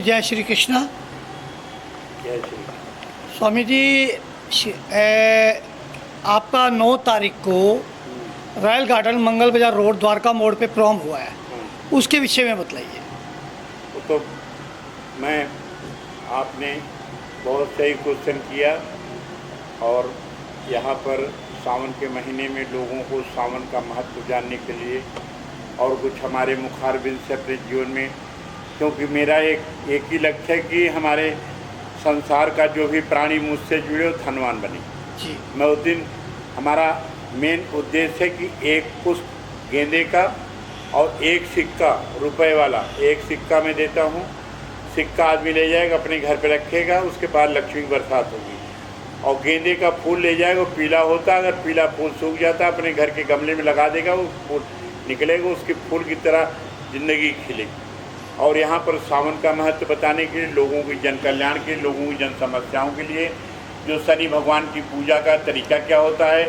जय श्री कृष्णा। जय श्री कृष्ण। स्वामी जी, आपका 9 तारीख को रॉयल गार्डन मंगल बाजार रोड द्वारका मोड़ पे प्रोग्राम हुआ है, उसके विषय में बताइए। तो मैं आपने बहुत सही क्वेश्चन किया और यहाँ पर सावन के महीने में लोगों को सावन का महत्व जानने के लिए और कुछ हमारे मुखारबिंद से अपने जीवन में, क्योंकि मेरा एक ही लक्ष्य है कि हमारे संसार का जो भी प्राणी मुझसे जुड़े हो धनवान बने जी। मैं उस दिन हमारा मेन उद्देश्य है कि एक पुष्प गेंदे का और एक सिक्का रुपए वाला, एक सिक्का मैं देता हूँ। सिक्का आदमी ले जाएगा अपने घर पे रखेगा, उसके बाद लक्ष्मी की बरसात होगी। और गेंदे का फूल ले जाएगा, वो पीला होता है, अगर पीला फूल सूख जाता है अपने घर के गमले में लगा देगा, वो फूल निकलेगा, उसके फूल की तरह ज़िंदगी खिलेगी। और यहाँ पर सावन का महत्व बताने के लिए, लोगों की जन कल्याण के लिए, लोगों की जन समस्याओं के लिए, जो शनि भगवान की पूजा का तरीका क्या होता है,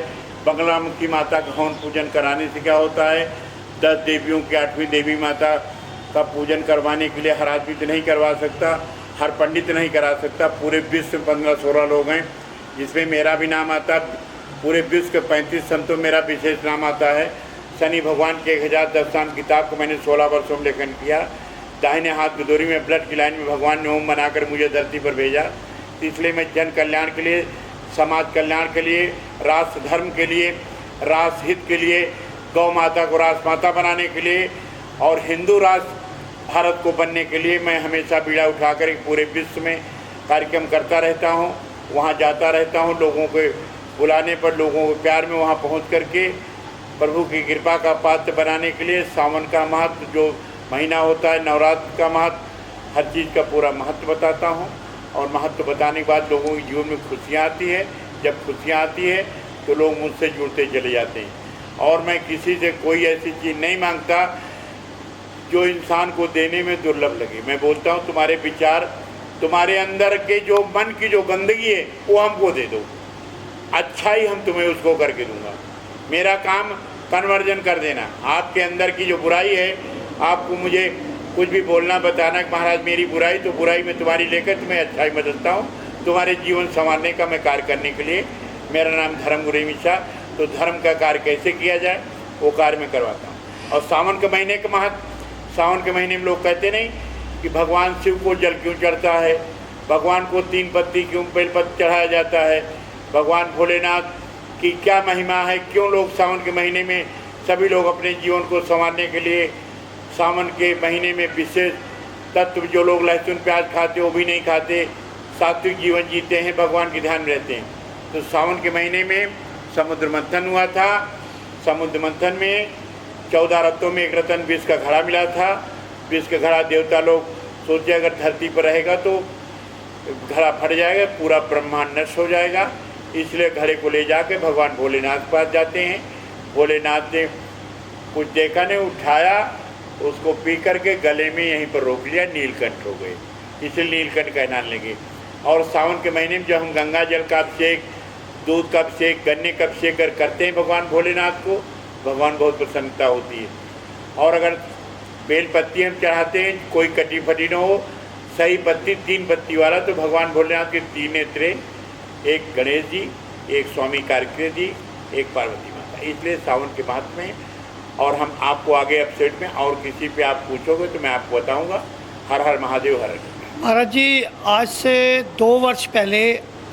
बगलामुखी माता का हवन पूजन कराने से क्या होता है, 10 देवियों की 8वीं देवी माता का पूजन करवाने के लिए हर आदमी तो नहीं करवा सकता, हर पंडित नहीं करा सकता। पूरे विश्व में 15-16 लोग हैं जिसमें मेरा भी नाम आता है। पूरे विश्व के 35 संतों में मेरा विशेष नाम आता है। शनि भगवान के 1010 किताब को मैंने 16 वर्षों में लेखन किया। दाहिने हाथ की डोरी में ब्लड की लाइन में भगवान ने ओम बनाकर मुझे धरती पर भेजा। तो इसलिए मैं जन कल्याण के लिए, समाज कल्याण के लिए, राष्ट्र धर्म के लिए, राष्ट्र हित के लिए, गौ माता को राष्ट्र माता बनाने के लिए और हिंदू राष्ट्र भारत को बनने के लिए मैं हमेशा बीड़ा उठाकर एक पूरे विश्व में कार्यक्रम करता रहता हूँ। वहाँ जाता रहता हूँ, लोगों के बुलाने पर, लोगों के प्यार में वहाँ पहुँच करके प्रभु की कृपा का पात्र बनाने के लिए सावन का महत्व, जो महीना होता है, नवरात्र का महत्व, हर चीज़ का पूरा महत्व बताता हूँ। और महत्व बताने के बाद लोगों के जीवन में खुशियाँ आती है। जब खुशियाँ आती है तो लोग मुझसे जुड़ते चले जाते हैं। और मैं किसी से कोई ऐसी चीज़ नहीं मांगता जो इंसान को देने में दुर्लभ लगे। मैं बोलता हूँ, तुम्हारे विचार, तुम्हारे अंदर के जो मन की जो गंदगी है वो हमको दे दो, अच्छा ही हम तुम्हें उसको करके दूंगा। मेरा काम कन्वर्जन कर देना। आपके अंदर की जो बुराई है, आपको मुझे कुछ भी बोलना, बताना कि महाराज मेरी बुराई, तो बुराई में तुम्हारी लेकर तुम्हें अच्छाई बदलता हूँ। तुम्हारे जीवन संवारने का मैं कार्य करने के लिए, मेरा नाम धर्मगुरु मिश्रा, तो धर्म का कार्य कैसे किया जाए वो कार्य मैं करवाता हूँ। और सावन के महीने का महत्व, सावन के महीने में लोग कहते नहीं कि भगवान शिव को जल क्यों चढ़ता है, भगवान को 3 पत्ती क्यों बेलपत्र चढ़ाया जाता है, भगवान भोलेनाथ की क्या महिमा है, क्यों लोग सावन के महीने में सभी लोग अपने जीवन को संवारने के लिए सावन के महीने में विशेष तत्व, जो लोग लहसुन प्याज खाते वो भी नहीं खाते, सात्विक जीवन जीते हैं, भगवान के ध्यान में रहते हैं। तो सावन के महीने में समुद्र मंथन हुआ था। समुद्र मंथन में 14 रत्नों में एक रत्न विष का घड़ा मिला था। विष का घड़ा देवता लोग सोचे अगर धरती पर रहेगा तो घड़ा फट जाएगा, पूरा ब्रह्मांड नष्ट हो जाएगा, इसलिए घड़े को ले जाके भगवान भोलेनाथ के पास जाते हैं। भोलेनाथ ने कुछ देखा नहीं, उठाया, उसको पी करके गले में यहीं पर रोक लिया, नीलकंठ हो गए, इसलिए नीलकंठ कहलाने लगे। और सावन के महीने में जब हम गंगा जल का अभिषेक, दूध का अभिषेक, गन्ने का अभिषेक करते हैं भगवान भोलेनाथ को, भगवान बहुत प्रसन्नता होती है। और अगर बेल पत्ती हम चढ़ाते हैं, कोई कटी फटी न हो, सही पत्ती 3 पत्ती वाला, तो भगवान भोलेनाथ के 3 नेत्रे, एक गणेश जी, एक स्वामी कार्तिकेय जी, एक पार्वती माता। इसलिए सावन के महत्व में, और हम आपको आगे एपिसोड में और किसी पे आप पूछोगे तो मैं आपको बताऊंगा। हर हर महादेव, हर हर। महाराज जी, आज से 2 वर्ष पहले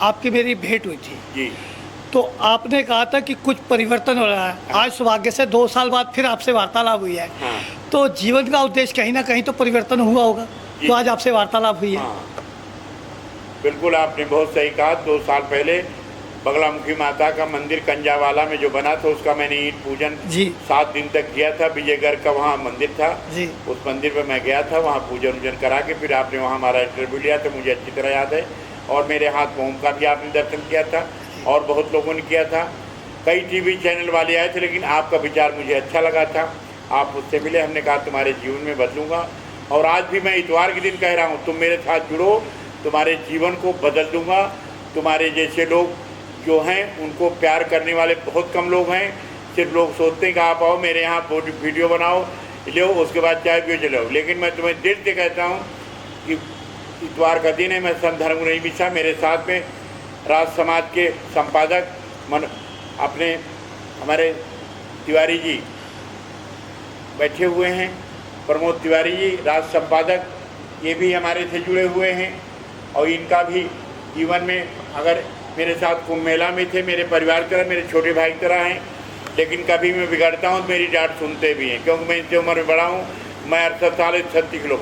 आपकी मेरी भेंट हुई थी जी। तो आपने कहा था कि कुछ परिवर्तन हो रहा है। हाँ। आज सौभाग्य से 2 साल बाद फिर आपसे वार्तालाप हुई है। हाँ। तो जीवन का उद्देश्य कहीं ना कहीं तो परिवर्तन हुआ होगा, तो आज आपसे वार्तालाप हुई है। हाँ, बिल्कुल आपने बहुत सही कहा। 2 साल पहले बगलामुखी माता का मंदिर कंजावाला में जो बना था, उसका मैंने ईंट पूजन 7 दिन तक किया था। विजयगढ़ का वहाँ मंदिर था जी। उस मंदिर पर मैं गया था, वहाँ पूजन वूजन करा के फिर आपने वहाँ हमारा इंटरव्यू लिया था, मुझे अच्छी तरह याद है। और मेरे हाथ में ओम का भी आपने दर्शन किया था और बहुत लोगों ने किया था। कई टीवी चैनल वाले आए थे, लेकिन आपका विचार मुझे अच्छा लगा था। आप मुझसे मिले, हमने कहा तुम्हारे जीवन में बदलूँगा। और आज भी मैं इतवार के दिन कह रहा हूँ, तुम मेरे साथ जुड़ो, तुम्हारे जीवन को बदल दूँगा। तुम्हारे जैसे लोग जो हैं उनको प्यार करने वाले बहुत कम लोग हैं। सिर्फ लोग सोचते हैं कि आप आओ मेरे यहाँ वीडियो बनाओ, लो, उसके बाद चाय पियो, चलो। लेकिन मैं तुम्हें दिल से कहता हूँ कि इतवार का दिन है, मैं संत धर्मगुरु मिश्रा, मेरे साथ में राज समाज के संपादक अपने हमारे तिवारी जी बैठे हुए हैं, प्रमोद तिवारी जी राज संपादक, ये भी हमारे से जुड़े हुए हैं। और इनका भी जीवन में अगर मेरे साथ कुंभ मेला में थे, मेरे परिवार की तरह, मेरे छोटे भाई की तरह हैं, लेकिन कभी मैं बिगड़ता हूँ तो मेरी डांट सुनते भी हैं, क्योंकि मैं इनसे उम्र में बड़ा हूँ। मैं 68 साल 36 किलो।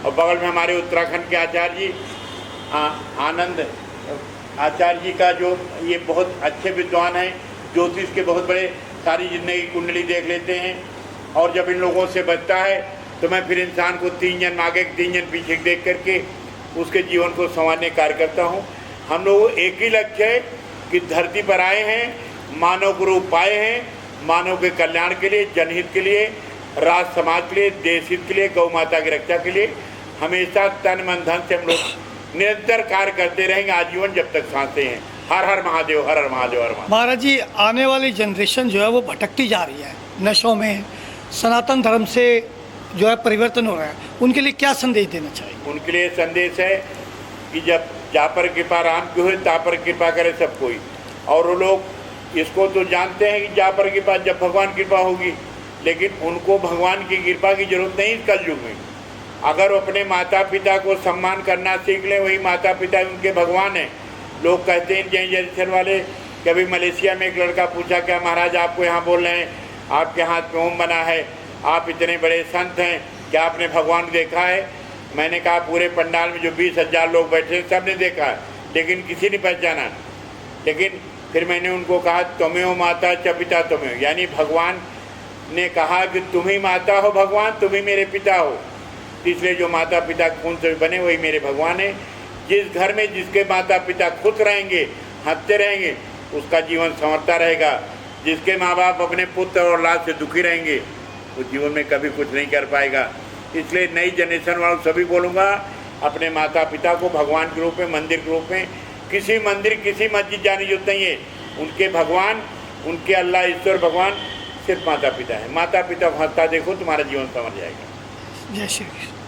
और बगल में हमारे उत्तराखंड के आचार्य जी आनंद आचार्य जी का, जो ये बहुत अच्छे विद्वान हैं, ज्योतिष के बहुत बड़े, सारी जिंदगी कुंडली देख लेते हैं। और जब इन लोगों से बचता है तो मैं फिर इंसान को 3 जन आगे 3 जन पीछे देख करके उसके जीवन को संवारने कार्य करता हूँ। हम लोग एक ही लक्ष्य है कि धरती पर आए हैं, मानव को रूप पाए हैं, मानव के कल्याण के लिए, जनहित के लिए, राज समाज के लिए, देश हित के लिए, गौ माता की रक्षा के लिए हमेशा तन मन धन से हम लोग निरंतर कार्य करते रहेंगे आजीवन, जब तक सांसें हैं। हर हर महादेव, हर हर महादेव, हर महादेव। महाराज जी, आने वाली जनरेशन जो है वो भटकती जा रही है, नशों में, सनातन धर्म से जो है परिवर्तन हो रहा है, उनके लिए क्या संदेश देना चाहिए? उनके लिए संदेश है कि जब जा पर कृपा राम की हुई, ता पर कृपा करे सब कोई। और वो लोग इसको तो जानते हैं कि जा पर कृपा, जब भगवान कृपा होगी, लेकिन उनको भगवान की कृपा की जरूरत नहीं इस कलयुग में। अगर वो अपने माता पिता को सम्मान करना सीख लें, वही माता पिता उनके भगवान हैं। लोग कहते हैं जैन जैसन वाले, कभी मलेशिया में एक लड़का पूछा, क्या महाराज आपको यहाँ बोल रहे हैं, आपके हाथ में ओम बना है, आप इतने बड़े संत हैं, क्या आपने भगवान को देखा है? मैंने कहा पूरे पंडाल में जो 20,000 लोग बैठे हैं सब ने देखा है, लेकिन किसी ने पहचाना। लेकिन फिर मैंने उनको कहा त्वमेव माता च पिता त्वमेव, यानी भगवान ने कहा कि तुम ही माता हो भगवान, तुम ही मेरे पिता हो। इसलिए जो माता पिता खून से बने वही मेरे भगवान है। जिस घर में जिसके माता पिता खुश रहेंगे, हंसते रहेंगे, उसका जीवन संवरता रहेगा। जिसके माँ बाप अपने पुत्र और औलाद से दुखी रहेंगे, वो जीवन में कभी कुछ नहीं कर पाएगा। इसलिए नई जनरेशन वालों सभी बोलूँगा, अपने माता पिता को भगवान के रूप में, मंदिर के रूप में, किसी मंदिर किसी मस्जिद जाने की जरूरत नहीं है। उनके भगवान, उनके अल्लाह ईश्वर भगवान सिर्फ माता पिता है। माता पिता को हंसता देखो, तुम्हारा जीवन संवर जाएगा। जय श्री कृष्ण।